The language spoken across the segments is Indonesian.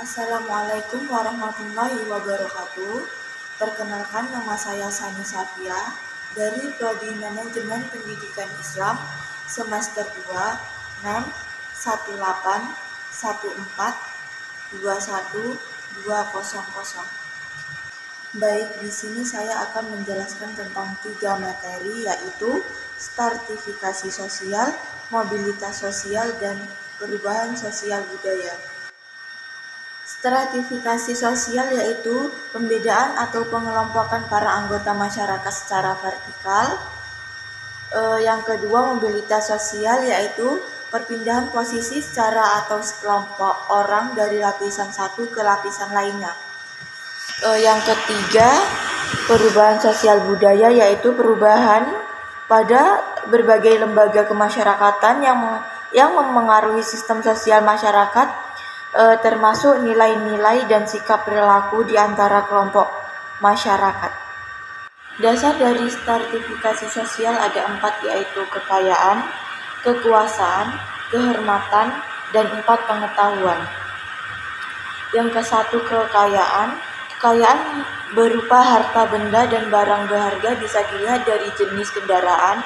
Assalamualaikum warahmatullahi wabarakatuh. Perkenalkan, nama saya Sani Safia dari Prodi Manajemen Pendidikan Islam semester 2 NEM 181421200. Baik, di sini saya akan menjelaskan tentang 3 materi, yaitu stratifikasi sosial, mobilitas sosial, dan perubahan sosial budaya. Stratifikasi sosial yaitu pembedaan atau pengelompokan para anggota masyarakat secara vertikal. Yang kedua, mobilitas sosial yaitu perpindahan posisi secara atau sekelompok orang dari lapisan satu ke lapisan lainnya. Yang ketiga, perubahan sosial budaya yaitu perubahan pada berbagai lembaga kemasyarakatan yang memengaruhi sistem sosial masyarakat, termasuk nilai-nilai dan sikap perilaku di antara kelompok masyarakat. Dasar dari stratifikasi sosial ada 4, yaitu kekayaan, kekuasaan, kehormatan, dan 4 pengetahuan. Yang ke-1, kekayaan. Kekayaan berupa harta benda dan barang berharga bisa dilihat dari jenis kendaraan,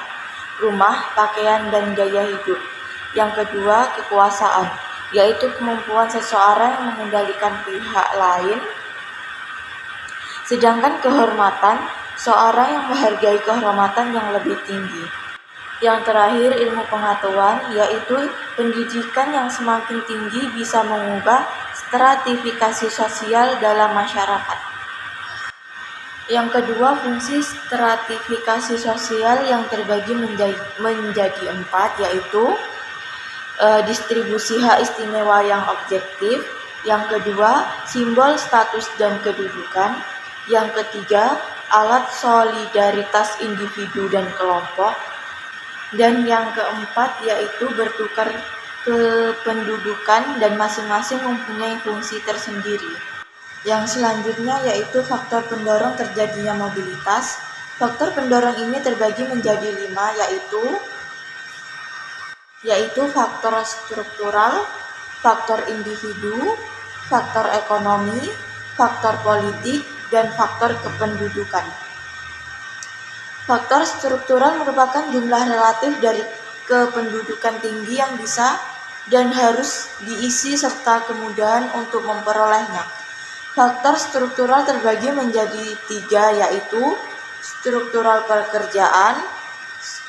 rumah, pakaian, dan gaya hidup. Yang kedua, kekuasaan, yaitu kemampuan seseorang yang mengendalikan pihak lain. Sedangkan kehormatan, seorang yang menghargai kehormatan yang lebih tinggi. Yang terakhir, ilmu pengetahuan, yaitu pendidikan yang semakin tinggi bisa mengubah stratifikasi sosial dalam masyarakat. Yang kedua, fungsi stratifikasi sosial yang terbagi menjadi 4, yaitu distribusi hak istimewa yang objektif. Yang kedua, simbol status dan kedudukan. Yang ketiga, alat solidaritas individu dan kelompok. Dan yang keempat, yaitu bertukar kependudukan dan masing-masing mempunyai fungsi tersendiri. Yang selanjutnya yaitu faktor pendorong terjadinya mobilitas. Faktor pendorong ini terbagi menjadi 5, yaitu faktor struktural, faktor individu, faktor ekonomi, faktor politik, dan faktor kependudukan. Faktor struktural merupakan jumlah relatif dari kependudukan tinggi yang bisa dan harus diisi serta kemudahan untuk memperolehnya. Faktor struktural terbagi menjadi 3, yaitu struktural pekerjaan,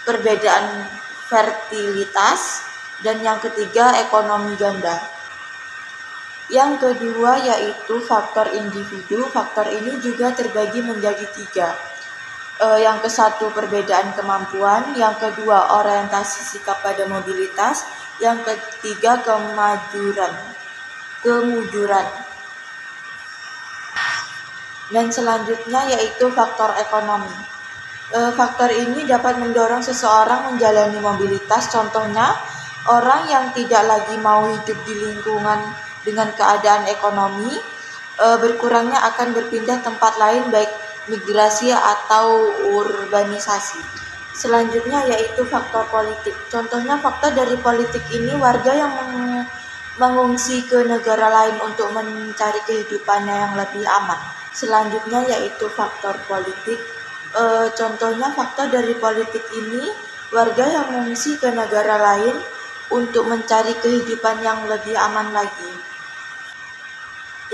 perbedaan fertilitas, dan yang ketiga ekonomi ganda. Yang kedua yaitu faktor individu. Faktor ini juga terbagi menjadi 3. Yang ke-1 perbedaan kemampuan, yang kedua orientasi sikap pada mobilitas, yang ketiga kemujuran. Dan selanjutnya yaitu faktor ekonomi. Faktor ini dapat mendorong seseorang menjalani mobilitas. Contohnya, orang yang tidak lagi mau hidup di lingkungan dengan keadaan ekonomi, berkurangnya akan berpindah tempat lain, baik migrasi atau urbanisasi. Selanjutnya yaitu faktor politik. Contohnya, faktor dari politik ini warga yang mengungsi ke negara lain untuk mencari kehidupannya yang lebih aman. Selanjutnya yaitu faktor politik. Contohnya, faktor dari politik ini warga yang mengungsi ke negara lain untuk mencari kehidupan yang lebih aman lagi.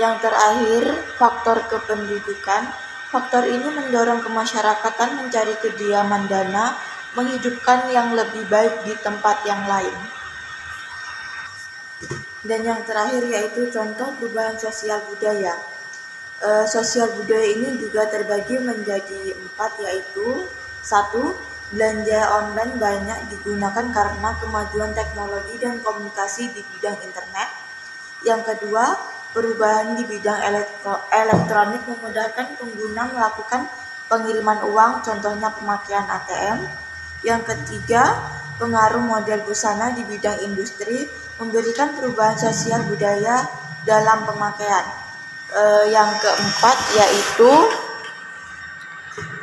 Yang terakhir, faktor kependudukan. Faktor ini mendorong kemasyarakatan mencari kediaman dana, menghidupkan yang lebih baik di tempat yang lain. Dan yang terakhir yaitu contoh perubahan sosial budaya. Sosial budaya ini juga terbagi menjadi 4, yaitu 1. Belanja online banyak digunakan karena kemajuan teknologi dan komunikasi di bidang internet. Yang kedua, perubahan di bidang elektronik memudahkan pengguna melakukan pengiriman uang, contohnya pemakaian ATM. Yang ketiga, pengaruh model busana di bidang industri memberikan perubahan sosial budaya dalam pemakaian. Yang keempat yaitu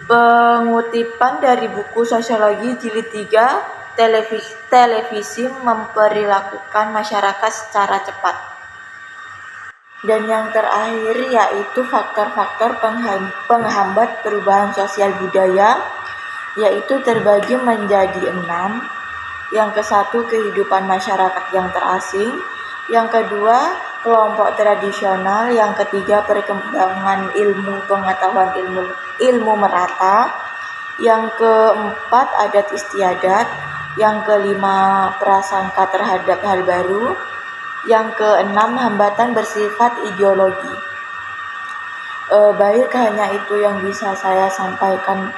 pengutipan dari buku Sosiologi Jilid 3, televisi memperilakukan masyarakat secara cepat. Dan yang terakhir yaitu faktor-faktor penghambat perubahan sosial budaya, yaitu terbagi menjadi 6. Yang ke-1 kehidupan masyarakat yang terasing, yang kedua kelompok tradisional, yang ketiga perkembangan ilmu pengetahuan ilmu merata, yang keempat adat istiadat, yang kelima prasangka terhadap hal baru, yang keenam hambatan bersifat ideologi. Baik, hanya itu yang bisa saya sampaikan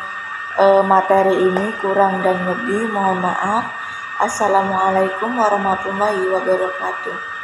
materi ini, kurang dan lebih mohon maaf. Assalamualaikum warahmatullahi wabarakatuh.